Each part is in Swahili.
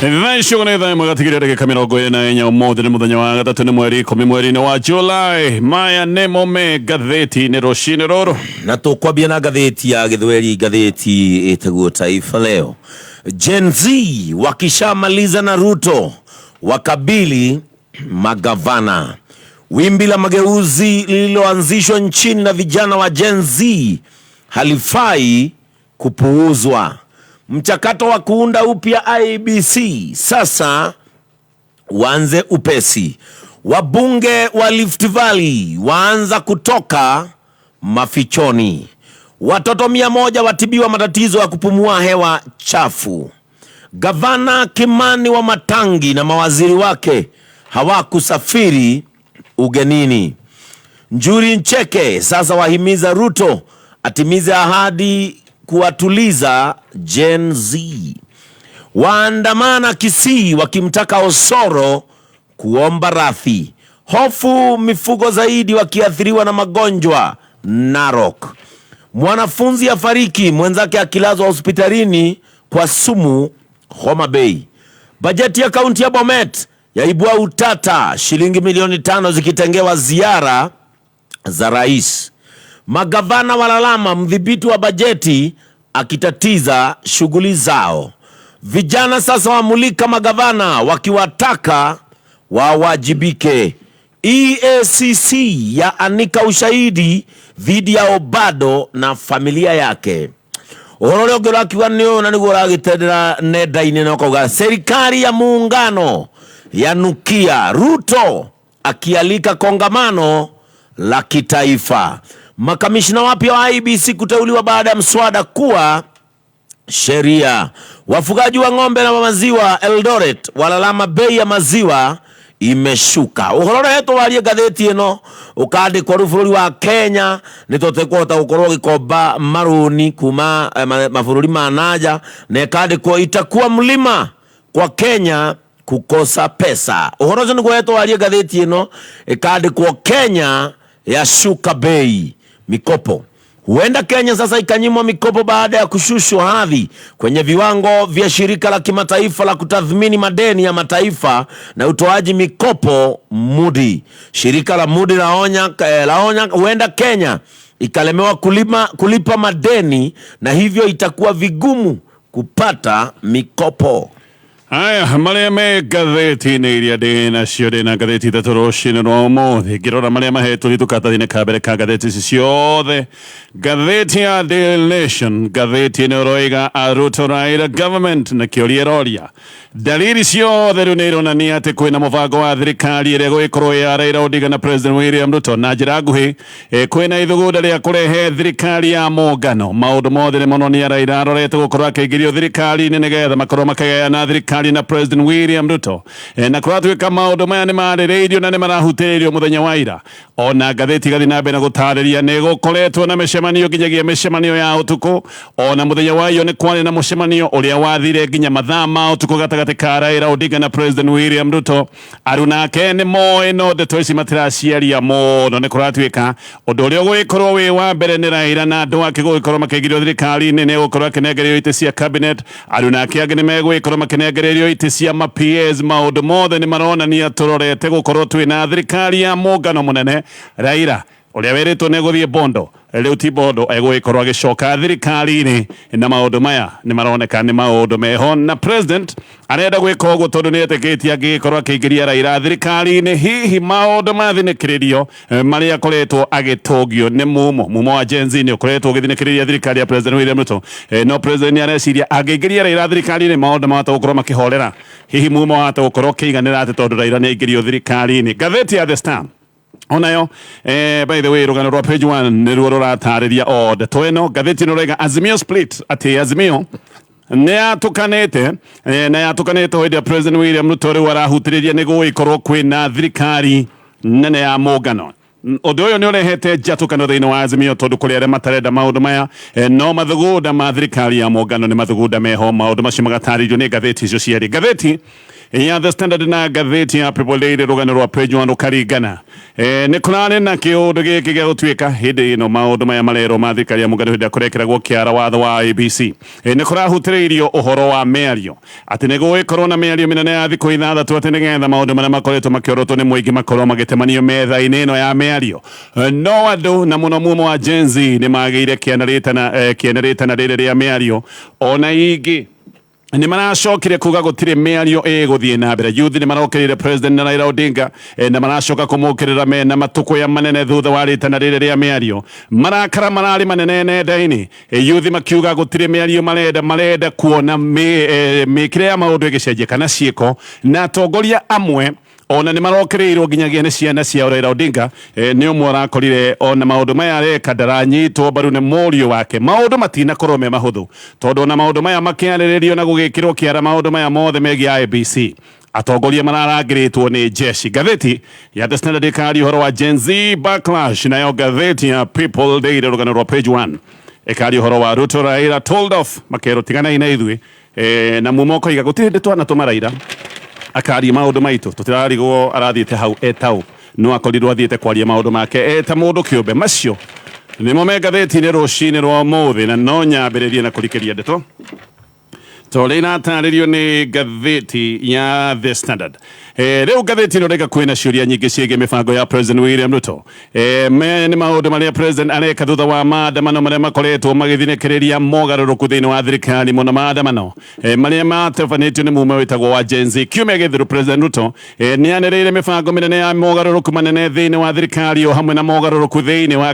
Nashukuru idhaa mwagatigire dakika mirongo ina enya umuthi ni muthenya wa gatatu ni mweri 10 mweri-ini wa Julai. Maya nimo me gatheti ni rucini ruru na tukwambia na gatheti ya Githweri, gatheti itaguo Taifa Leo. Gen Z wakishamaliza na Ruto wakabili magavana. Wimbi la mageuzi lililoanzishwa nchini na vijana wa Gen Z halifai kupuuzwa. Mchakato wa kuunda upya IEBC sasa uanze upesi. Wabunge wa Rift Valley waanza kutoka mafichoni. Watoto 100 watibiwa matatizo ya kupumua hewa chafu. Gavana Kimani wa Matangi na mawaziri wake hawakusafiri ugenini. Njuri Ncheke sasa wahimiza Ruto atimize ahadi kuwatuliza Gen Z. Waandamana Kisii wakimtaka Osoro kuomba radhi. Hofu mifugo zaidi wakiathiriwa na magonjwa Narok. Mwanafunzi afariki mwenzake akilazwa hospitalini kwa sumu Homa Bay. Bajeti ya kaunti ya Bomet yaibua utata, shilingi milioni 5 zikitengewa ziara za rais. Magavana walalama mdhibiti wa bajeti akitatiza shughuli zao. Vijana sasa wamulika magavana wakiwataka wawajibike. EACC ya anika ushahidi dhidi ya Obado na familia yake. Orore ogerakiwa nio na niguo ragitendera nenda-ini na kuga serikali ya muungano yanukia. Ruto akialika kongamano la kitaifa. Makamishna wapya wa IEBC kuteuliwa baada ya mswada kuwa sheria. Wafugaji wa ng'ombe na maziwa Eldoret walalama bei ya maziwa imeshuka. Uhoro heto walie gatheti ino ukandikwa bũrũri wa Kenya nitũtekũhota gũkorwo gĩkomba maruni kuma mabũrũri ma nanja na ikandikwa itakuwa mlima kwa Kenya kukosa pesa. Uhoro ũcio nĩguo heto walie gatheti ino ikandikwa Kenya yashuka bei mikopo. Huenda Kenya sasa ikanyimwa mikopo baada ya kushushwa hadhi kwenye viwango vya shirika la kimataifa la kutathmini madeni ya mataifa na utoaji mikopo Moody. Shirika la Moody laonya huenda Kenya ikalemewa kulipa madeni na hivyo itakuwa vigumu kupata mikopo. Aya, maria me gatheti ni iria ndina cio ndina gatheti thatu rucini rwa umuthi ngirora maria mahetwo ni tukatathine kabere ka gatheti ciothe. Gatheti ya Daily Nation, gatheti ni roiga Ruto Raila government na kioria roria dalili ciothe riu ni ironania ati kwina mubango wa thirikari iria gwikorwo ya Raila Odinga na President William Ruto na njira nguhi kwina ithugunda ria kurehe thirikari ya muungano. Maundu mothe ni mononia Raila arorete gukorwo akeigirio thirikari ni nigetha makorwo makagayana thirikari na President William Ruto na kuratwika maundu maya ni marĩrĩirio na ni marahutĩrĩrio muthenya wa ira. Ona gatheti gathi na mbere gũtarĩria nĩ gũkoretwo na mĩcemanio nginyagia mĩcemanio ya ũtukũ. Ona muthenya wa iyo nĩ kwarĩ na mũcemanio ũrĩa wathire nginya mathaa ma ũtukũ gatagatĩ ka Raila Odinga na President William Ruto. Arunake nĩ moĩ no ndeto ici matiraciaria mũno. Nĩ kũratwĩka ũndũ ũrĩa ũgũgĩkorwo wĩ wa mbere nĩ Raila na andũ ake gũgĩkorwo makĩingĩrio thirikari-inĩ nĩ gũkorwo akĩnengererio itĩ cia cabinet. Arunake angĩ nĩ megũgĩkorwo makĩnengererio itĩ cia PS. Maundu mothe ni maronania turorete gukorwo twina thirikari ya muungano munene. Raila uria weritwo ne guthie Bondo riu ti Bondo egũgĩkorwo agicoka thirikari-ini na maundu maya ni maroneka ni maundu meho na president arenda gwika ũguo tondu ni eteketie angĩgĩkorwo akĩingĩria Raila thirikari-ini. Hihi maundu mathinĩkĩrĩrio maria akoretwo agĩtũngio ni mumo wa Gen Z ni ukoretwo ũgĩthinĩkĩrĩria thirikari ya President William Ruto. No president ni areciria angĩingĩria Raila thirikari-ini maundu mahota gũkorwo makĩhorera. Hihi mumo wahota gũkorwo kĩiganĩra ati tondu Raila ni aingĩrio thirikari-ini. Gatheti ya The Star onayo by the way rugano rwa page 1 ni ruo rũratarĩria ndeto ĩno. Gatheti no rega Azimio split ati Azimio ne atukanete hĩndĩ ya President William Ruto rĩu arahutĩrĩria nĩ gũgĩkorwo kwĩna thirikari nene ya muungano. Ũndũ ũyũ nĩ ũrehete njatũkano thĩinĩ wa Azimio tondu kũrĩ arĩa matarenda maũndũ maya no mathugunda ma thirikari ya muungano nĩ mathugunda meho. Maũndũ macio magatarĩrio nĩ gatheti icio cierĩ. Gatheti ya The Standard na ngathĩti ya People Daily rũgano rwa page 1 rũkaringana nĩ kũrarĩ na kĩũndũ gĩkĩ gĩa gũtuĩka hĩndĩ ĩno maũndũ maya marerwo ma thirikari ya mũngano hĩndĩ ya kũrekeragwo kĩara watho wa IEBC nĩ kũrahutĩrĩirio ũhoro wa mĩario atĩ nĩ gũgĩkorwo na mĩario mĩnene ya thikũ ithathatũ atĩ nĩgetha maũndũ marĩa makoretwo makĩorotwo nĩ mũingĩ makorwo magĩtemanio metha-inĩ ĩno ya mĩario no andũ na mũno mumo wa Gen Z nĩ magĩire kĩanĩrĩtana rĩrĩ rĩa mĩario ona ingĩ nĩ maracokire kuga gũtirĩ mĩario ĩgũthiĩ na mbere. Youth nĩ marokĩrĩire President Raila Odinga na maracoka kũmũkĩrĩra mena matũkũya manene thutha wa rĩtana rĩrĩ rĩa mĩario. Marakara mararĩ manene nenda-inĩ. Youth makiuga gũtirĩ mĩario marenda kuona mĩkĩre ya maũndũ ĩgĩcenjia kana ciĩko na atongoria amwe ona nĩ marokĩrĩirwo nginyagia nĩ ciana cia Raila Odinga nĩ ũmwe ũrakorire ona maũndũ maya areka ndaranyitwo mbaru nĩ mũriũ wake. Maũndũ matinakorwo me mahũthũ tondũ ona maũndũ maya makĩarĩrĩrio na gũgĩkĩrwo kĩara maũndũ maya mothe megiĩ IEBC atongoria mararangĩrĩtwo nĩ jeshi. Ngathĩti ya The Standard ĩkaria ũhoro wa Gen Z backlash, nayo ngathĩti ya People Daily rũgano rwa page 1 ĩkaria ũhoro wa Ruto Raila told off makero tigana ina ithuĩ na mumoko iga gũtirĩ hĩndĩ twanatũma Raila akaria maũndũ maitũ tũtirarigwo arathiĩte hau etau no akorirwo athiĩte kwaria maũndũ make eta mũndũ kĩũmbe. Macio nĩmo me ngathĩti-inĩ rũcinĩ rwa ũmũthĩ na no nyambĩrĩrie na kũrikĩria ndeto tondũ iratarĩrio nĩ ngathĩti ya The Standard. Rĩu ngathĩti-inĩ ũreka kwĩna ciũria nyingĩ ciĩgiĩ mĩbango ya President William Ruto. Maya nĩ maũndũ marĩa President areka thutha wa maandamano marĩa makoretwo magĩthinĩkĩrĩria mogarũrũku thĩinĩ wa thirikari mũno maandamano marĩa matabanĩtio nĩ mume wĩtagwo wa Gen Z. Kiumia gĩthiru President Ruto nĩ anĩrĩire mĩbango mĩnene ya mogarũrũku manene thĩinĩ wa thirikari o hamwe na mogarũrũku thĩinĩ wa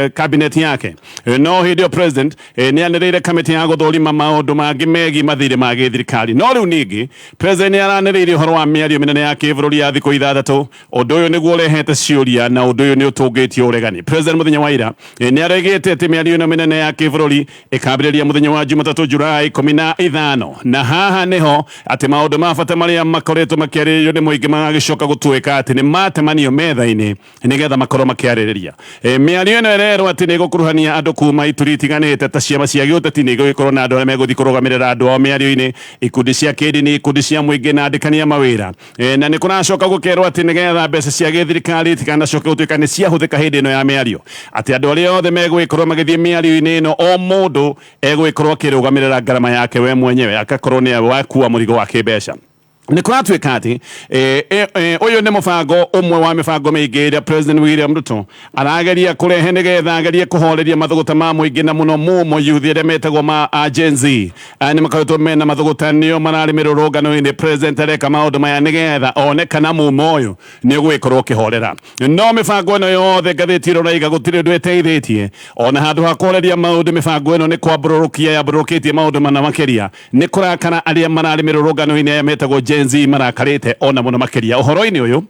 cabinet yake. No hĩndĩ ĩyo President nĩ anĩrĩire kamĩtĩ ya gũthũrima maũndũ mangĩ megiĩ mathirĩ ma gĩthirikari. No rĩu ningĩ President nĩ aranĩrĩire ũhoro wa mĩario mĩnene ya kĩbũrũri ya thikũ ithathatũ. Ũndũ ũyũ nĩguo ũrehete ciũria na ũndũ ũyũ nĩ ũtũngĩtio ũregani. President mũthenya wa ira nĩ aregete atĩ mĩario ĩno mĩnene ya kĩbũrũri ĩkambĩrĩria mũthenya wa Jumatatũ Julai 15 na haha nĩho atĩ maũndũ ma bata marĩa makoretwo makĩarĩrĩrio nĩ mũingĩ magagĩcoka gũtuĩka atĩ nĩ matemanio metha-inĩ nĩgetha makorwo makĩarĩrĩria. Mĩario ĩno ĩrerwo atĩ nĩ gũkuruhania andũ kuma ituri itiganĩte ta ciama cia gĩũteti nĩ igũgĩkorwo na andũ arĩa megũthiĩ kũrũgamĩrĩra andũ ao mĩario-inĩ, ikundi cia kĩndini, ikundi cia mũingĩ na andĩkania mawĩra. Na nĩ kũracoka gũkerwo atĩ nĩgetha mbeca cia gĩthirikari itikanacoke gũtuĩka nĩ ciahũthĩka hĩndĩ ĩno ya mĩario, atĩ andũ arĩa othe megũgĩkorwo magĩthiĩ mĩario-inĩ ĩno o mũndũ egũgĩkorwo akĩrũgamĩrĩra ngarama yake we mwenyewe agakorwo nĩ wakua mũrigo wa kĩmbeca. Nĩ kũratuĩka atĩ ũyũ nĩ mũbango ũmwe wa mĩbango mĩingĩ ĩrĩa President William Ruto arageria kũrehe nĩgetha agerie kũhoreria mathũgũta ma mũingĩ na mũno mumo youth arĩa metagwo ma Gen Z. Nĩ makoretwo mena mathũgũta nĩo mararĩ mĩrũrũngano-inĩ. President areka maũndũ maya nĩgetha one kana mumo ũyũ nĩ ũgũgĩkorwo ũkĩhorera. No mĩbango ĩno yothe ngathĩti ĩrauga gũtirĩ ũndũ ĩteithĩtie ona handũ ha kũhoreria maũndũ. Mĩbango ĩno nĩ kwambũrũkia yambũrũkĩtie maũndũ mana makĩria. Nĩ kũrakana arĩa mararĩ mĩrũrũngano-inĩ arĩa metagwo Gen Z marakarĩte ona mũno makĩria. Ũhoro-inĩ ũyũ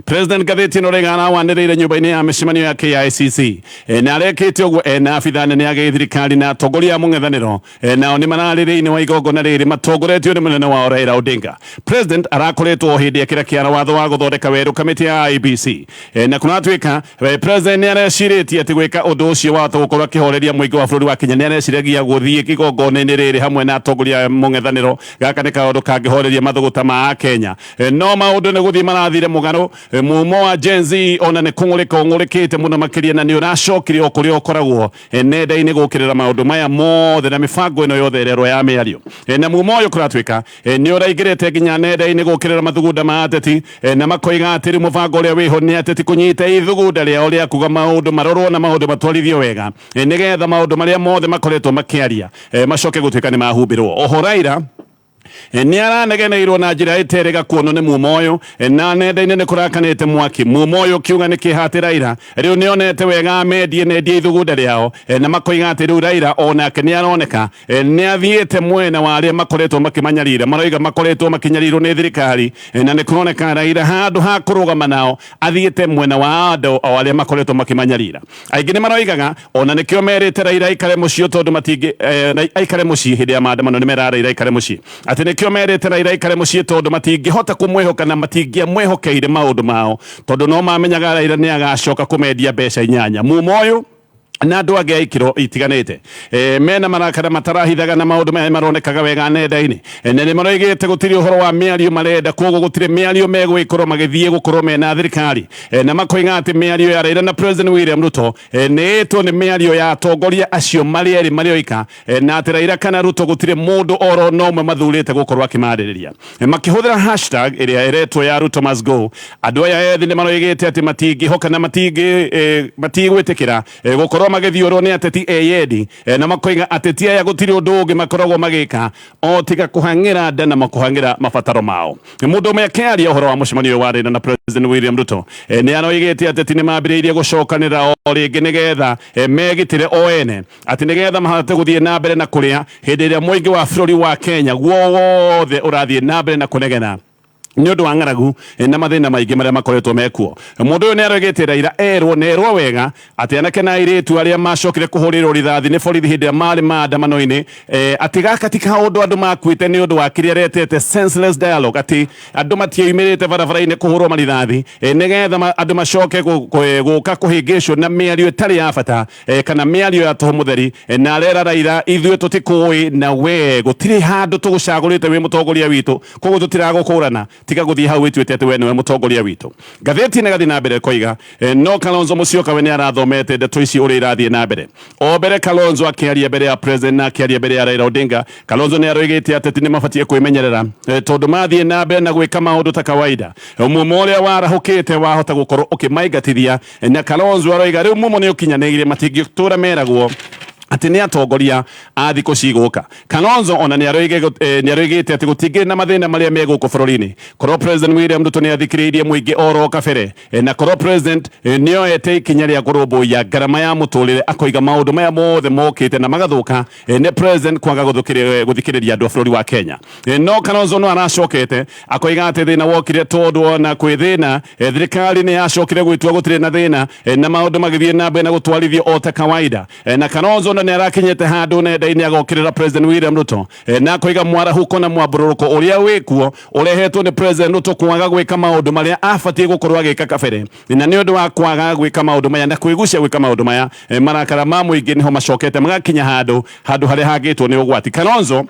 President ngathĩti ĩno rega arawanĩrĩire nyũmba-inĩ ya mĩcemanio ya KICC na arekĩte ũguo na abitha nene ya gĩthirikari na atongoria a mũng'ethanĩro nao nĩ mararĩ thĩinĩ wa igongona rĩrĩ matongoretio nĩ mũnene wao Raila Odinga. President arakoretwo hĩndĩ akĩra kĩara watho wa gũthondeka werũ kamĩtĩ ya IEBC na kũratuĩka President nĩ arecirĩtie atĩ gwĩka ũndũ ũcio wa gũkorwo akĩhoreria mũingĩ wa bũrũri wa Kenya. Nĩ areciragia gũthiĩ igongona-inĩ rĩrĩ hamwe na atongoria a mũng'ethanĩro. Gaka nĩ kaũndũ kangĩhoreria mathũgũta ma Kenya. No maũndũ nĩ gũthiĩ marathire mũgarũ. Mumo wa Gen Z ona nĩ kũng'ũrĩkĩte mũno makĩria na nĩ ũracokire o kũrĩa ũkoragwo nenda-inĩ gũkĩrĩra maũndũ maya mothe na mĩbango ĩno yothe ĩrerwo ya mĩario. Na mumo ũyũ kũratuĩka nĩ ũraingĩrĩte nginya nenda-inĩ gũkĩrĩra mathugunda ma ateti na makoiga atĩ rĩu mũbango ũrĩa wĩho nĩ ateti kũnyita ithugunda rĩao rĩa kuga maũndũ marorwo na maũndũ matwarithio wega nĩgetha maũndũ marĩa mothe makoretwo makĩaria macoke gũtuĩka nĩ mahumbĩrwo. Oho Raila nĩ aranegeneirwo na njĩra ĩterĩga kuonwo nĩ mumo ũyũ na nenda-inĩ nĩ kũrakanĩte mwaki. Mumo ũyũ kiuga nĩ kĩhati Raila rĩu nĩ onete wega amendie ithugunda rĩao na makoiga atĩ rĩu Raila onake nĩ aroneka nĩ athiĩte mwena wa arĩa makoretwo makĩmanyarira. Maroiga makoretwo makĩnyarirwo nĩ thirikari na nĩ kũroneka Raila handũ ha kũrũgama nao athiĩte mwena wa andũ o arĩa makoretwo makĩmanyarira. Aingĩ nĩ maroigaga ona nĩkĩo merĩte Raila aikare mũciĩ tondũ aikare mũciĩ hĩndĩ ya maandamano nĩ mera Raila aikare mũciĩ atĩ nĩkĩo merĩte Raila aikare mũciĩ tondũ matingĩhota kũmwĩhoka na matingĩamwĩhokeire maũndũ mao tondũ no mamenyaga Raila nĩ agacoka kũmendia mbeca 8. Mumo ũyũ na andu angi aikiro itiganite mena marakara matarahithaga na maundu maya maronekaga wega nenda-ini na ni maroigite gutiri uhoro wa miario marenda koguo gutiri miario megwikorwo magithie gukorwo mena thirikari na makoiga ati miario ya Raila na President William Ruto ni itwo ni miario ya atongoria acio mari eri marioika na ati Raila kana Ruto gutiri mundu oro nomwe mathurite gukorwo akimaririria makihuthira hashtag iria iretwo ya Ruto must go andu aya ethi ni maroigite ati matingihoka na matigwitikira gukorwo magithiurwo ni ateti eyedi na makoiga ateti aya gutiri undu ungi makoragwo magika o tiga kuhangira nda na makuhangira mabataro mao mundu umwe akiaria uhoro wa mucemanio wa Raila na President William Ruto ni aroigite ateti ni mambiriirie gucokanira o ringi nigetha megitire o ene ati nigetha mahote guthie na mbere na kuria hindi iria muingi wa bururi wa Kenya wothe urathie na mbere na kunegena ni undu wa ng'aragu na mathina maingi maria makoretwo mekuo mundu uyu ni aroigite Raila erwo nerwo wega ati anake na airitu aria macokire kuhurirwo rithathi ni borithi hindi ya mari maandamano-ini ati gaka ti kaundu andu makuite ni undu wa kiria retete senseless dialogue ati andu matiumirite barabara-ini kuhurwo marithathi nigetha andu macoke guka kuhingicwo na miario itari ya bata kana miario ya toho mutheri na arera Raila ithuĩ tutikui na we gutiri handu tugucagurite wi mutongoria witu koguo tutiragukurana tiga guthie hau wituite ati we niwe mutongoria witu gatheti na gathi na mbere koiga no Kalonzo Musyoka we ni arathomete ndeto ici uri irathie na mbere o mbere Kalonzo akiaria mbere ya president na akiaria mbere ya Raila Odinga Kalonzo ni aroigite ateti ni mabatie kwimenyerera tondu mathie na mbere na gwika maundu ta kawaida mumo uria warahukite wahota gukorwo ukimaingatithia na Kalonzo aroiga riu mumo ni ukinyanĩire matingitura meragwo ati ni atongoria a thiku ciguka Kalonzo ona ni aroigite ati gutingĩ na mathina maria me guku bururi-ini korwo President William Ruto ni athikiriirie muingi oro kabere na korwo president ni oete ikinya ria kurumbuia ngarama ya muturire akoiga maundu maya mothe mokite na magathuka ni president kwaga guthikiriria andu a bururi wa Kenya no Kalonzo no aracokete akoiga ati thina wokire tondu ona kwithina thirikari ni yacokire gwitua gutire na thina na maundu magithie na mbere na gutwarithio o ta kawaida na Kalonzo ni arakinyete handu nenda-ini agokirira President William Ruto na koiga mwarahuko na mwambururuko uria wikuo urehetwo ni President Ruto kwaga gwika maundu maria abatie gukorwo agika kabere na ni undu wa kwaga gwika maundu maya na kwigucia gwika maundu maya marakara ma muingi niho macokete magakinya handu haria hagitwo ni ugwati Kalonzo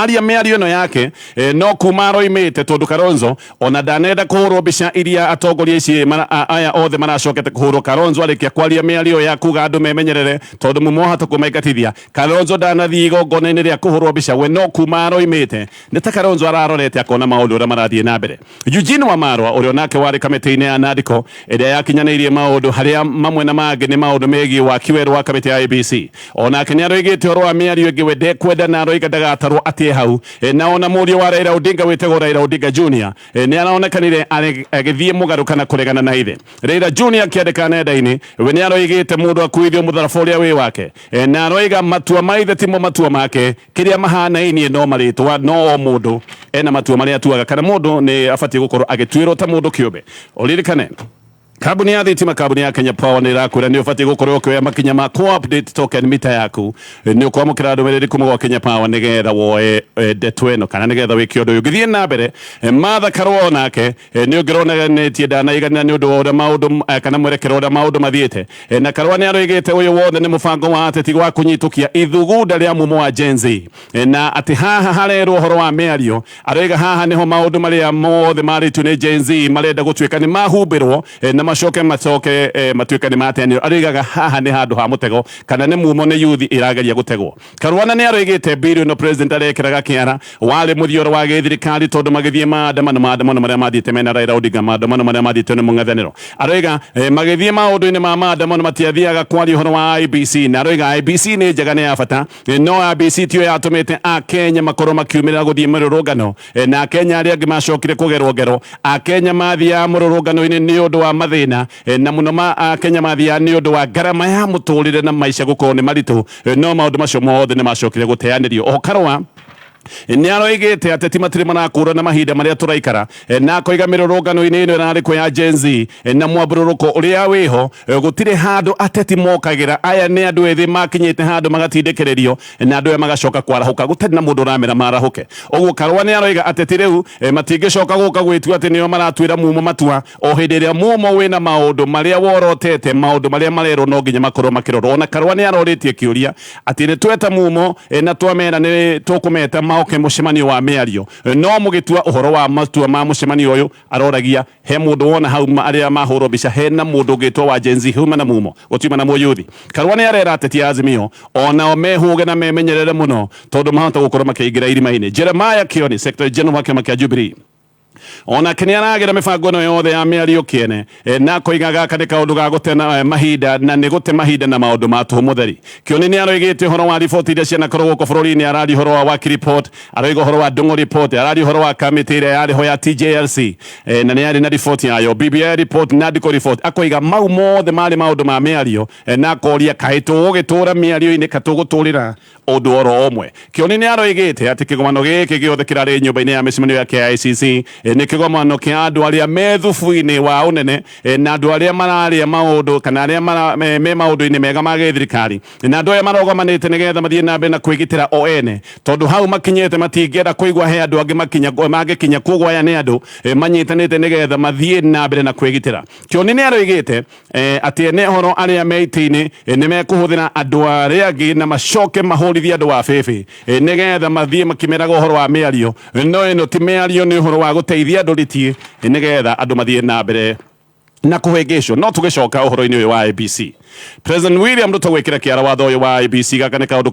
aria miario ino yake no kuma roimite tondu Kalonzo ona ndanenda kuhurwo mbica iria atongoria ici aya othe maracokete kuhurwo Kalonzo arikia kwaria miario ya kuga andu memenyerere tondu mumohata kumaingatithia Kalonzo ndanathie igongona-ini ria kuhurwo mbica we no kuma roimite ni ta Kalonzo ararorete akona maundu uria marathie na mbere Eugene Wamalwa uria nake wari kamiti-ini ya Nadco iria yakinyaniirie maundu haria mamwe na mangi ni maundu megie waki weru wa kamiti ya ABC onake ni aroigite horo wa miario ingi we ndekwenda na aroiga ndagatarwo hau na ona murio wa Raila Odinga wetagwo Raila Odinga Junior ni araonekanire agithie mugaruka na kuregana na ithe Raila Junior akiandika nenda-ini we ni aroigite mundu akuithio mutharaba uria wi wake na aroiga matua maithe timo matua make kiria mahana-inie no maritwa no o mundu ena matua maria atuaga kana mundu ni abatie gukorwo agitwirwo ta mundu kiumbe uririkane Kabuni ya thitima kabuni ya Kenya Power ni rakwira ni ubatie gukorwo ukioya makinya ma co-update token mita yaku ni ukwamukira ndumiriri kuma gwa Kenya Power nigetha woe ndeto ino kana nigetha wiki undu ugithie na mbere Martha Karua nake ni ungironetie ndanaiganira ni undu wa uria maundu kana mwerekero uria maundu mathiete na Karua ni aroigite uyu wothe ni mubango wa ateti wa kunyitukia ithugunda ria mumo wa Gen Z na ati haha harerwo uhoro wa miario aroiga haha niho maundu maria mothe maritu ni Gen Z marenda gutuika ni mahumbirwo na macoke matuika ni matenio arigaga haha ni handu ha mutego kana ni mumo ni yuthi irageria gutegwo Karwana ni aroigite bill no president arekiraga kiara wale muthioro wa githirikari tondu magithie maandamano maria mathiite mena Raila Odinga maandamano maria mathiite ni mung'ethaniro aroiga magithie maundu-ini ma maandamano matiathiaga kwaria uhoro wa IBC na aroiga IBC ni njega ni ya bata no IBC tio yatumite a Kenya makorwo makiumirira guthie mirurungano na Kenya aria angi macokire kugerwo ngero a Kenya mathia mururungano-ini ni undu wa mathina na muno ma Kenya mathia ni undu wa ngarama ya muturire na maisha gukorwo ni maritu no maundu macio mothe ni macokire guteanirio o Karua nä aroigä ateti matirä marakå na mahinda marä a tå raikara na akoiga mä rå-rå-ngano-inä ä no ä narä kå ya Gen Z na mwambå rå kå å rä a wä ho gå tirä handå ateti mokagä ra aya nä andå ethä makinyä te handå magatindä kä rä rio na andå aya magacoka kwarahå ka gå tarä na må ndå å ramera marahå ke å guo Karua nä aroiga ateti rä u matingä coka gå ka gwä tua atä nä o maratuä ra mumo matua o hä ndä ä rä a mumo wä na maå ndå marä a worotete maå ndå marä a marerwo no nginya makorwo makä rorwo ona Karua nä arorä tie kä å ria atä nä tweta mumo na twamera nä tå kå meta maoke må cemanio wa mĩario no mũgĩtua ũhoro wa matua ma mũcemanio ũyũ aroragia he mũndũ wona hau arĩa mahũrwo mbica hena mũndũ ũngĩtwo wa Gen Z huma na mumo gũtiuma na mũyuthi Karua nĩ arera ateti a Azimio onao mehũge na memenyerere mũno tondũ mahota gũkorwo makĩingĩra irima-inĩ Jeremiah Kioni Secretary General wa kĩama kĩa Jubilee onake nä aragä mibango ä no yothe ya mä ario kä ene na koiga gaka nä kaå ndå ga gå te mahinda na nä gå te mahinda na maå ndå ma tå må theri kä oni nä aroigä te å horo wa riboti iria cianakorwo gå kå bå rå ri-inä araria å horo wa Waki report aroiga å horo wa Ndung'u report araria å horo wa kamä ä rä a yarä ho ya TJLC na nä yarä na riboti yayo BBI report na Ndiko report akoiga mau mothe marä maå ndå ma mä ario na akoria kaä tå gå gä tå ra mä ario-inä ka tå gå tå rä ra å ndå oro omwe kä oni nä aroigä te atä kä gomano gä kä gä othe kä rarä nyå-mba-inä ya mä cemanio ya KICC nä kä gomano kä andå arä a me thubu-inä wa å nene na andå arä a mararä a maå ndå kana arä a me maå ndå-inä mega ma gĩthirikari na andå aya marogomanä te nä getha mathiä na mbere na kwä gä tä ra o ene tondå hau makinyä te matingĩenda kũigua he andå angĩ mangä kinya koguo aya nä andå manyitanä te nä getha mathiä na mbere na kwä gä tä ra Kĩoni nä aroigä te atä nä horo arä a me itä-inä nä mekå hå thä ra andå arä angä na macoke mahårithie andå wa bĩbĩ nä getha mathiä makĩmeraga å horo wa mä ario no ä no ti mä ario nä å horo wa gå teithia andå ritie nä getha andå mathiä na mbere na kuhengeshwo no tugicoka uhoro-ini uyu wa IEBC President William Ruto gwikira kiara watho uyu wa IEBC gaka ni kaundu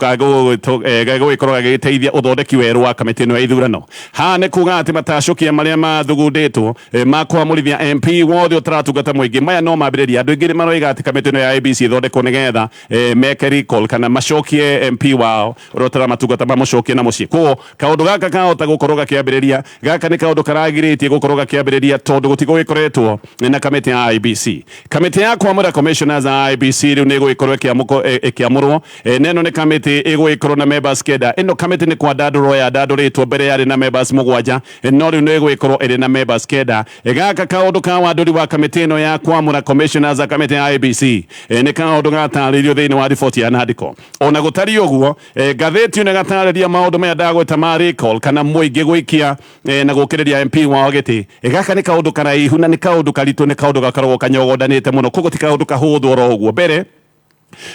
gagwikorwo gagiteithia uthondeki weru wa kamiti ino ya ithurano ha ni kuga ati matacukia maria mathugunditwo makwamurithia MP wothe utaratungata muingi maya no mambiriria andu ingi maroiga ati kamiti ino ya IEBC ithondekwo ni getha meke recall kana macokie MP wao rotara matungata mamucokie na mucii ko kaundu gaka kahota gukorwo gakiambiriria gaka ni kaundu karagiritie gukorwo gakiambiriria tondu gutigwikoretwo na kamiti ya IEBC kamiti ya kwamura commissioners a IEBC riu ni gwikorwo ikiamurwo neno ni kamiti igwikorwo na members kenda ino kamiti ni kwa ndanduro ya ndanduritwo mbere yari na members mugwanja no riu ni gwikorwo iri na members kenda gaka kaundu ka wanduri wa kamiti ino ya kwamura commissioners a kamiti ya IEBC ni kaundu gataririo thiini wa riboti ya Nadiko ona gutari uguo ngatheti ino gatariria maundu maya ndagweta ma recall kana muingi gwikia na gukiriria MP wao giti gaka ni kaundu karaihu na ni kaundu karitu ni kaundu gakoragwo kanyogondanite muno koguo ti kaundu kahuthu oro uguo mbere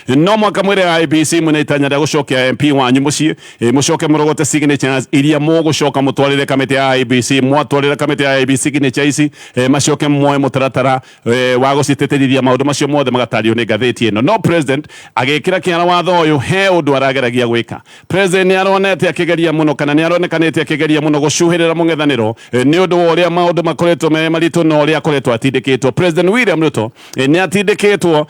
no mwaka mwire IEBC mune itanya rĩa gucokia MP wanyu mucii mucoke murogote signatures iria mugucoka mutwarire kamiti ya IEBC mwatwarire kamiti ya IEBC signature ici macoke mwoe mutaratara wa guciteterithia maundu macio mothe magatario ni ngatheti ino no president agikira kiara watho uyu he undu arageragia gwika president ni aronete akigeria muno kana ni aronekanete akigeria muno gucuhirira mung'ethaniro ni undu wa uria maundu makoretwo me maritu no uria akoretwo atindikitwo President William Ruto ni atindikitwo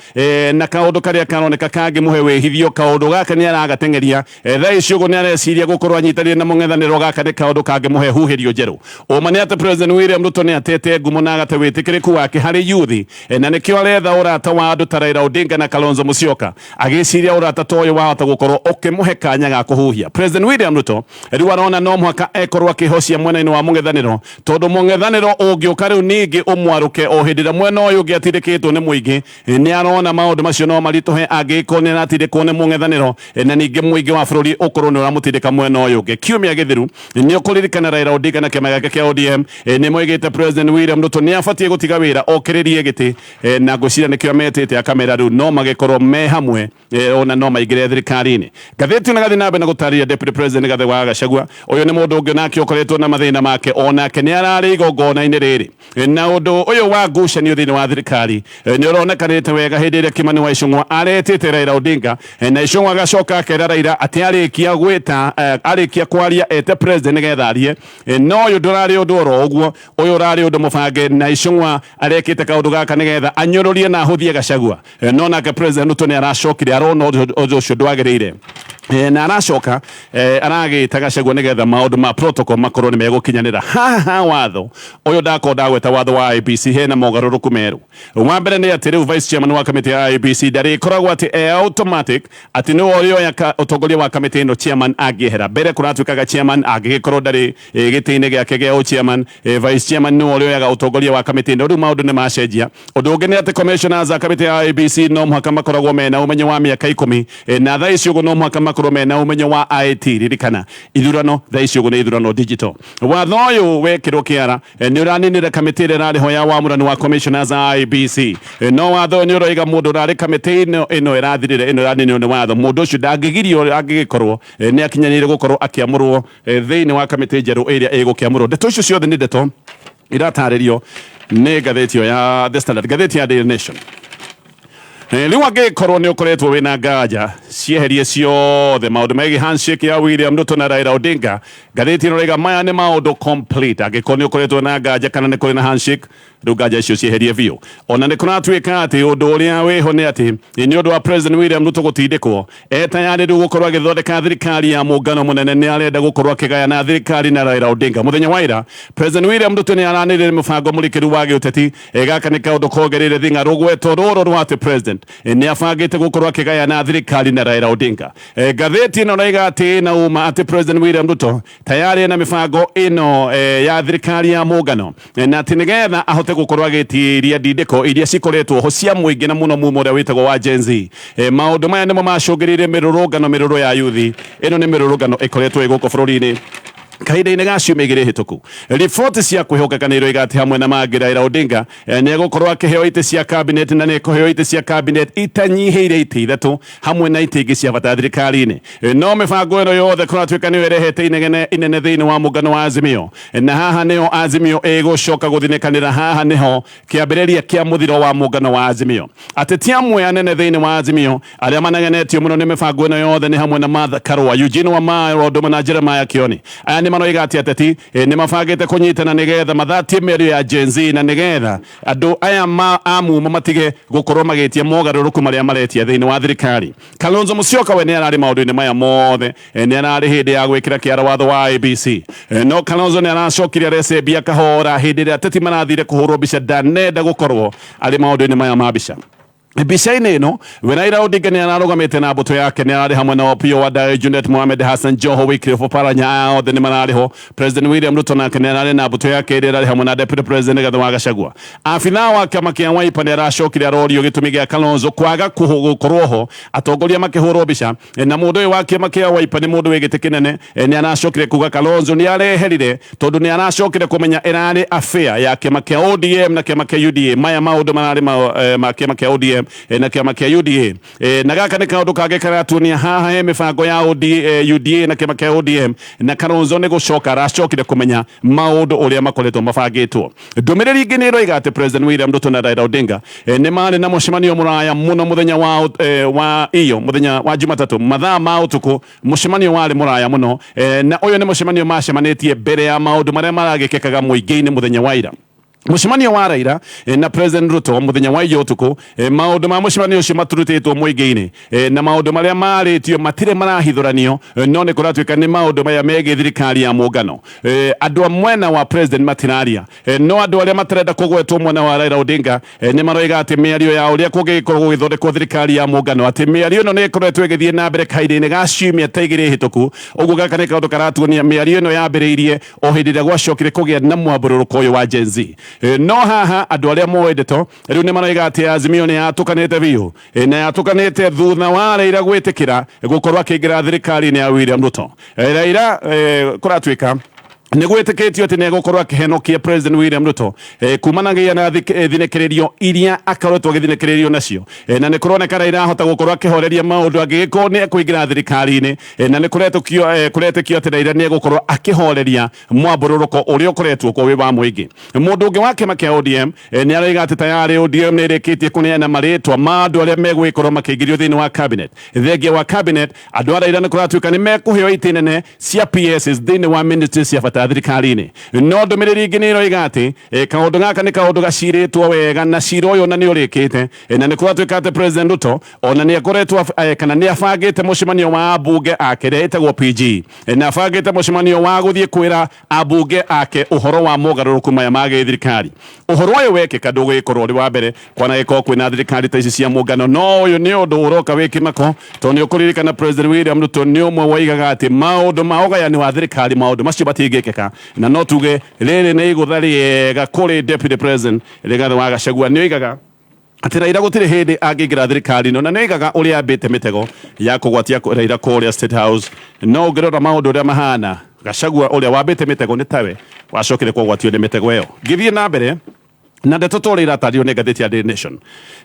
na kaundu karia karoneka kangi muhe wihithio kaundu gaka ni aragatengeria thaa icio uguo ni areciria gukorwo anyitanire na mung'ethaniro gaka ni kaundu kangi muhe huhirio njeru uma ni ati President William Ruto ni atete ngumo na agate witikiriku wake hari yuthi na nikio aretha urata wa andu ta Raila Odinga na Kalonzo Musyoka agiciria urata ta uyu wahota gukorwo ukimuhe kanya ga kuhuhia President William Ruto riu arona no muhaka ekorwo akihocia mwena-ini wa mung'ethaniro tondu mung'ethaniro ungiuka riu ningi umwaruke o hindira mwena uyu ungi atindikitwo ni muingi ni arona maundu macio no marituhe agiko ni aratindikwo ni mung'ethaniro na ningi muingi wa bururi ukorwo ni uramutindika mwena uyu ungi kiumia githiru ni ukuririkana Raila Odinga na kiama gake kia ODM ni moigite President William Ruto ni abatie gutiga wira okiririe giti na ngwiciria nikio ametete akamera riu no magikorwo me hamwe ona no maingire thirikari-ini ngatheti na gathi nambe na gutariria Deputy President Gathe wa Gachagua uyu ni mundu ungi nake ukoretwo na mathina make onake ni arari igongona-ini riri na undu uyu wa ngucanio thiini wa thirikari ni uronekanite wega hindi iria Kimani wa Icũng'wa aretete Raila Odinga na Icũng'wa agacoka akera Raila ati arikia gwita arikia kwaria ete president nigetha arie no uyu ndurari undu oro uguo uyu urari undu mubange na Icũng'wa arekite kaundu gaka nigetha anyururie na ahuthie Gachagua no nake President Ruto ni aracokire arona undu ucio ndwagiriire na aracoka aragĩtaga Gachagua nĩgetha maũndũ ma protocol makorwo nĩ megũkinyanĩra haha watho ũyũ ndakorwo ndagweta watho wa IEBC hena mogarũrũku merũ. Wa mbere nĩ atĩ rĩu vice chairman wa kamĩtĩ ya IEBC ndarĩkoragwo atĩ automatic atĩ nĩwe ũrĩoya ũtongoria wa kamĩtĩ ĩno chairman angĩehera. Mbere kũratuĩkaga chairman angĩgĩkorwo ndarĩ gĩtĩ-inĩ gĩake gĩa chairman, vice chairman nĩwe ũrĩoyaga ũtongoria wa kamĩtĩ ĩno. Rĩu maũndũ nĩ macenjia. Ũndũ ũngĩ nĩ atĩ commissioners a kamĩtĩ ya IEBC no mũhaka makoragwo mena ũmenyo wa mĩaka 10 na thaa ici ũguo no mũhaka makorwo mena ũmenyo wa IT. Ririkana ithurano thaa ici ũguo nĩ ithurano digital. Watho ũyũ wekĩrwo kĩara nĩ ũraninire kamĩtĩ ĩrĩa ĩrarĩ ho ya wamũrani wa commissioners a IEBC. No watho nĩ ũroiga mũndũ ũrarĩ kamĩtĩ ĩno ĩrathirire ĩno ĩraninirwo nĩ watho, mũndũ ũcio ndangĩgirio angĩgĩkorwo nĩ akinyanĩire gũkorwo akĩamũrwo thĩinĩ wa kamĩtĩ njerũ ĩrĩa ĩgũkĩamũrwo. Ndeto icio ciothe nĩ ndeto iratarĩrio nĩ ngathĩti ĩyo ya The Standard, ngathĩti ya Daily Nation. Rĩu angĩkorwo nĩ ũkoretwo wĩna nganja cieherie ciothe maũndũ megiĩ handshake ya William Ruto na Raila Odinga, ngathĩti ĩno rauga maya nĩ maũndũ complete. Angĩkorwo nĩ ũkoretwo na nganja kana nĩ kũrĩ na handshake, rĩu nganja icio cieherie biũ. Ona nĩ kũratuĩka atĩ ũndũ ũrĩa wĩho nĩ atĩ nĩ ũndũ wa President William Ruto gũtindĩkwo tayarĩ rĩu gũkorwo agĩthondeka thirikari ya mũngano mũnene, nĩ arenda gũkorwo akĩgayana thirikari na Raila Odinga. Mũthenya wa ira President William Ruto nĩ aranĩrĩire mũbango mũrikĩru wa gĩũteti, gaka nĩ kaũndũ kongereire thing'a rũgweto rũrũ rwa atĩ president nĩ abangĩte gũkorwo akĩgayana thirikari na Raila Odinga. Ngathĩti ĩno rauga atĩ na uma atĩ President William Ruto tayarĩ na mĩbango ĩno ya thirikari ya mũngano, na atĩ nĩgetha ahote gũkorwo agĩtiria ndindĩko iria cikoretwo ho cia mũingĩ na mũno mumo ũrĩa wĩtagwo wa Gen Z. Maũndũ maya nĩmo macũngĩrĩirie mĩrũrũngano ya yuthi. Ĩno nĩ mĩrũrũngano ĩkoretwo ĩgũkũ bũrũri-inĩ kahinda-inĩ ga ciumia igĩrĩ hĩtũku. Riboti cia kwĩhokeka nĩ iroiga atĩ hamwe na mangĩ Raila Odinga nĩ egũkorwo akĩheo itĩ cia cabinet, na nĩ ekũheo itĩ cia cabinet itanyihĩire itĩ 3 hamwe na itĩ ingĩ cia bata thirikari-inĩ. No mĩbango ĩno yothe kũratuĩka nĩyo ĩrehete inene thĩinĩ wa mũngano wa Azimio, na haha nĩho Azimio ĩgũcoka gũthinĩkanĩra. Haha nĩho kĩambĩrĩria kĩa mũthiro wa mũngano wa Azimio. Ateti amwe anene thĩinĩ wa Azimio arĩa managenetio mũno nĩ mĩbango ĩno yothe nĩ hamwe na Martha Karua, Eugene Wamalwa, ũndũ na Jeremiah Kioni. Aya nĩ maroiga atĩ ateti nĩ mabangĩte kũnyitana nĩgetha mathatie mĩario ya Gen Z, na nĩgetha andũ aya amuma matige gũkorwo magĩtia mogarũrũku marĩa maretia thĩinĩ wa thirikari. Kalonzo Musyoka we nĩ ararĩ maũndũ-inĩ maya mothe, nĩ ararĩ hĩndĩ ya gwĩkĩra kĩara watho wa IEBC. No Kalonzo nĩ aracokire arecembia kahora hĩndĩ ĩrĩa ateti marathire kũhũrwo mbica, ndanenda gũkorwo arĩ maũndũ-inĩ maya ma mbica. Mbica-inĩ ĩno we Raila Odinga nĩ ararũgamĩte na mbũtũ yake, nĩ ararĩ hamwe na Opiyo Wandayi, Junet Mohamed, Hassan Joho, Wycliffe Oparanya, othe nĩ mararĩ ho. President William Ruto nake nĩ ararĩ na mbũtũ yake ĩrĩa ararĩ hamwe na Deputy President Rigathi wa Gachagua. Abithaa wa kĩama kĩa Wiper nĩ aracokire arorio gĩtũmi gĩa Kalonzo kwaga gũkorwo ho, atongoria makĩhũrwo mbica, na mũndũ ũyũ wa kĩama kĩa Wiper nĩ mũndũ wĩ gĩtĩ kĩnene, nĩ aracokire kuga Kalonzo nĩ areherire tondũ nĩ aracokire kũmenya ĩrarĩ affair ya kĩama kĩa ODM na kĩama kĩa UDA. Maya maũndũ mararĩ ma kĩama kĩa ODM na kĩama kĩa UDA, na gaka nĩ kaũndũ kangĩ karatuonia haha he mĩbango ya UDA na kĩama kĩa ODM, na Kalonzo nĩ gũcoka aracokire kũmenya maũndũ ũrĩa makoretwo mabangĩtwo. Ndũmĩrĩri ingĩ nĩ ĩroiga atĩ President William Ruto na Raila Odinga nĩ marĩ na mũcemanio mũraya mũno mũthenya mũthenya wa Jumatatũ mathaa ma ũtukũ. Mũcemanio warĩ mũraya mũno, na ũyũ nĩ mũcemanio macemanĩtie mbere ya maũndũ marĩa maragĩkĩkaga mũingĩ-inĩ mũthenya wa ira. Mũcemanio wa Raila na President Ruto mũthenya wa ũtukũ, maũndũ ma mũcemanio ũcio maturutĩtwo mũingĩ-inĩ, na maũndũ marĩa marĩtio matirĩ marahithũranio, no nĩ kũratuĩka nĩ maũndũ maya megiĩ thirikari ya mũngano. Andũ a mwena wa president matiraria, no andũ arĩa matarenda kũgwetwo mwena wa Raila Odinga nĩ maroiga atĩ mĩario ya ũrĩa kũngĩkorwo gũgĩthondekwo thirikari ya mũngano, atĩ mĩario ĩno nĩ ĩkoretwo ĩgĩthiĩ na mbere kahinda-inĩ ga ciumia ta igĩrĩ hĩtũku. Ũguo gaka nĩ kaũndũ karatuonia mĩario ĩno yambĩrĩirie o hĩndĩ ĩrĩa gwacokire kũgĩa na mwambũrũrũko ũyũ wa Gen Z. No haha andũ arĩa moĩ ndeto rĩu nĩ maroiga atĩ Azimio nĩ yatũkanĩte biũ, na yatũkanĩte thutha wa Raila gwĩtĩkĩra gũkorwo akĩingĩra thirikari-inĩ ya William Ruto. Raila kũratuĩka nĩ gwĩtĩkĩtio atĩ nĩ egũkorwo akĩhenokia President William Ruto kumanagia na thinĩkĩrĩrio iria akoretwo agĩthinĩkĩrĩrio nacio, na nĩ kũroneka Raila ahota gũkorwo akĩhoreria maũndũ angĩgĩkorwo nĩ ekũingĩra thirikari-inĩ, na nĩ kũretĩkio atĩ Raila nĩ egũkorwo akĩhoreria mwambũrũrũko ũrĩa ũkoretwo kuo wĩ wa mũingĩ. Mũndũ ũngĩ wa kĩama kĩa ODM nĩ aroiga atĩ tayarĩ ODM nĩ ĩrĩkĩtie kũneana marĩtwa ma andũ arĩa megũgĩkorwo makĩingĩrio thĩinĩ wa cabinet. Thengia wa cabinet, andũ a Raila nĩ kũratuĩka nĩ mekũheo itĩ nene cia PSs thĩinĩ wa ministry cia bata kũingĩra thirikari-inĩ no ndũmĩrĩri ĩngĩ nĩ ĩroiga atĩ kaũndũ gaka nĩ kaũndũ gacirĩtwo wega na cira ũyũ na nĩ ũrĩkĩte na nĩ kũratuĩka atĩ President Ruto ona nĩ akoretwo kana nĩ abangĩte mũcemanio wa ambunge ake rĩa ĩtagwo PG na abangĩte mũcemanio wa gũthiĩ kwĩra ambunge ake ũhoro wa mogarũrũku maya ma gĩthirikari. Ũhoro ũyũ wekĩka ndũgĩkorwo ũrĩ wa mbere kwana gĩkorwo kwĩna thirikari ta ici cia mũngano no ũyũ nĩ ũndũ ũroka wĩ kĩmako tondũ nĩ ũkũririkana President William Ruto nĩ ũmwe waigaga atĩ maũndũ ma ũgayani wa thirikari maũndũ macio matingĩkĩka na no tuge rĩrĩ nĩ igũtha rĩega kũrĩ Deputy President Rigathi wa Gachagua nĩ oigaga atĩ Raila gũtirĩ hĩndĩ angĩingĩra thirikari no na nĩ oigaga ũrĩa ambĩte mĩtego ya kũgwatia Raila kũrĩa State House no ũngĩrora maũndũ ũrĩa mahana Gachagua ũrĩa wambĩte mĩtego nĩ tawe wacokire kũgwatio nĩ mĩtego ĩyo. Ngĩthiĩ na mbere na ndeto tũrĩa iratario nĩ ngathĩti ya Daily Nation.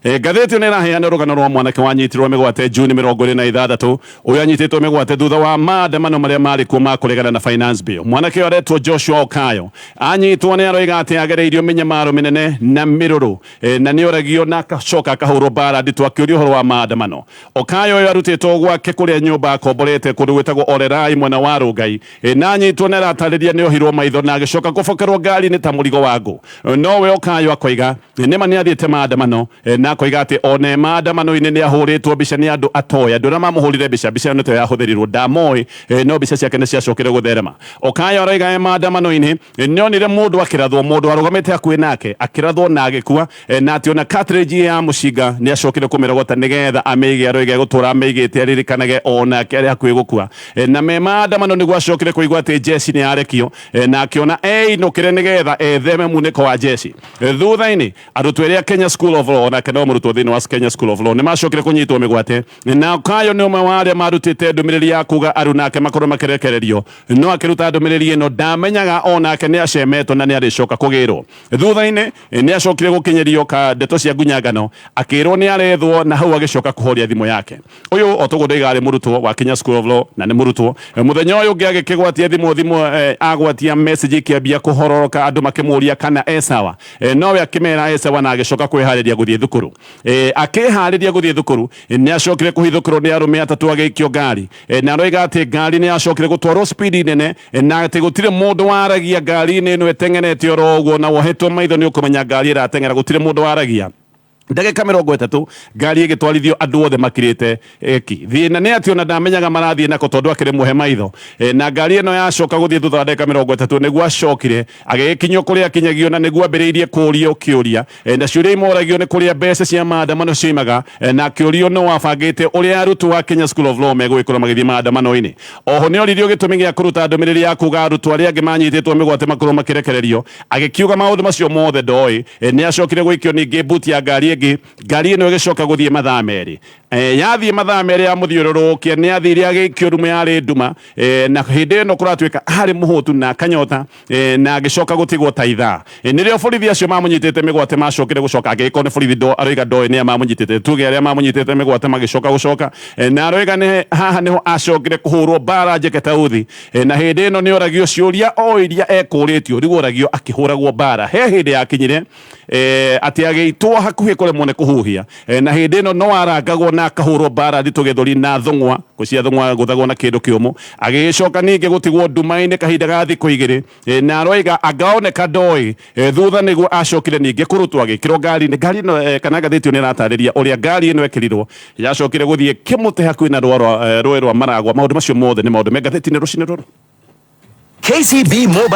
Ngathĩti ĩyo nĩ ĩraheana rũgano rwa mwanake wanyitirwo mĩgwate Juni 26 ũrĩa anyitĩtwo mĩgwate thutha wa maandamano marĩa marĩ kuo ma kũregana na finance bill. Mwanake ũyũ aretwo Joshua Okayo anyitwo nĩ aroiga atĩ agereirio mĩnyamaro mĩnene na mĩrũrũ na nĩ oragio na akacoka akahũrwo mbara nditũ akĩũrio ũhoro wa maandamano. Okayo ũyũ arutĩtwo gwake kũrĩa nyũmba akomborete kũndũ gwĩtagwo Orerai mwena wa Rongai na anyitwo nĩ aratarĩria nĩ ohirwo maitho na agĩcoka gũbokerwo ngari-inĩ ta mũrigo wa ngũ. Nowe Okayo akoiga nĩma nĩ athiĩte maandamano na akoiga atĩ ona maandamano-inĩ nĩ ahũrĩtwo mbica nĩ andũ atoya andũ arĩa mamũhũrire mbica ĩno nĩyo yahũthĩrirwo ndamoĩ no mbica ciake nĩ ciacokire gũtherema. Okayo aroiga maandamano-inĩ nĩ onire mũndũ akĩrathwo mũndũ arũgamĩte hakuhĩ nake akĩrathwo na agĩkua na atĩ ona cartridge ya mũcinga nĩ acokire kũmĩrogota nĩgetha amĩige aroiga gũtũra amĩigĩte aririkanage onake arĩ hakuhĩ gũkua na me maandamano nĩguo acokire kũigua atĩ jeshi nĩ yarekio na akĩona einũkĩre nĩgetha etheme munĩko wa jeshi. Thutha-inĩ arutwo erĩ a Kenya School of Law nake no mũrutwo thĩinĩ wa Kenya School of Law nĩ macokire kũnyitwo mĩgwate na Okayo nĩ ũmwe wa arĩa marutĩte ndũmĩrĩri ya kuga aruna ake makorwo makĩrekererio no akĩruta ndũmĩrĩri ĩno ndamenyaga onake nĩ acemetwo na nĩ arĩcoka kũgĩrwo. Thutha-inĩ nĩ acokire gũkinyĩrio ndeto cia ngunyangano akĩrwo nĩ arethwo na hau agĩcoka kũhoria thimũ yake. Ũyũ o tũgũ ndoiga arĩ mũrutwo wa Kenya School of Law na nĩ mũrutwo mũthenya ũyũ ũngĩ agĩkĩgwatia thimũ agwatia message ikĩambia kũhororoka andũ makĩmũria kana esawa nowe akĩmera esawa na agĩcoka kwĩharĩria gũthiĩ thukuru. Akĩharĩria gũthiĩ thukuru nĩ acokire kũhithũkĩrwo nĩ arũme atatũ agĩikio ngari na aroiga atĩ ngari nĩ yacokire gũtwarwo speed nene na atĩ gũtirĩ mũndũ waragia ngari-inĩ ĩno ĩteng'erete oro ũguo na wohetwo maitho nĩ ũkũmenya ngari ĩrateng'era gũtirĩ mũndũ waragia. Ndagĩka 30 ngari ĩgĩtwarithio andũ othe makirĩte eki. Thĩna nĩ atĩ ona ndamenyaga marathiĩ nako tondũ akĩrĩ mũhe maitho na ngari ĩno yacoka gũthiĩ thutha wa ndagĩka 30 nĩguo acokire agĩkinyio kũrĩa akinyagio na nĩguo ambĩrĩirie kũũrio kĩũria na ciũria imoragio nĩ kũrĩa mbeca cia maandamano cioimaga na akĩũrio no wabangĩte ũrĩa arutwo wa Kenya School of Law megũgĩkorwo magĩthiĩ maandamano-inĩ. Oho nĩ oririo gĩtũmi gĩa kũruta ndũmĩrĩri ya kuga arutwo arĩa angĩ manyitĩtwo mĩgwate makorwo makĩrekererio agĩkiuga maũndũ macio mothe ndoĩ. Nĩ acokire gũikio ningĩ buti ya ngari ngari ĩno ĩgĩcoka gũthiĩ mathaa merĩ yathiĩ mathaa merĩ ya mũthiũrũrũkia nĩ athire agĩikio rumu yarĩ nduma na hĩndĩ ĩno kũratuĩka arĩ mũhũtu na akanyota na agĩcoka gũtigwo ta ithaa. Nĩrĩo borithi acio mamũnyitĩte mĩgwate macokire gũcoka agĩkorwo nĩ borithi aroiga ndoĩ nĩ mamũnyitĩte tuge arĩa mamũnyitĩte mĩgwate magĩcoka na aroiga haha nĩho acokire kũhũrwo mbara njeke ta uthi na hĩndĩ ĩno nĩ oragio ciũria o iria ekũrĩtio rĩu oragio akĩhũragwo mbara. He hĩndĩ yakinyire atĩ agĩitwo hakuhĩ kũremwo nĩ kũhuhia na hĩndĩ ĩno no arangagwo na akahũrwo mbara nditũ gĩthũri na thũng'wa cia thũng'wa gũthagwo na kĩndũ kĩũmũ agĩcoka ningĩ gũtigwo nduma-inĩ kahinda ga thikũ igĩrĩ na aroiga angaoneka ndoĩ thutha nĩguo acokire ningĩ kũrutwo agĩkĩrwo ngari-inĩ. Ngari ĩno kana ngathĩti ĩno ĩratarĩria ũrĩa ngari ĩno ĩkĩrirwo yacokire gũthiĩ kĩmũtĩ hakuhĩ na rũĩ rwa Maragwa. Maũndũ macio mothe nĩ maũndũ me ngathĩti-inĩ rũcinĩ rũrũ. KCB Mobile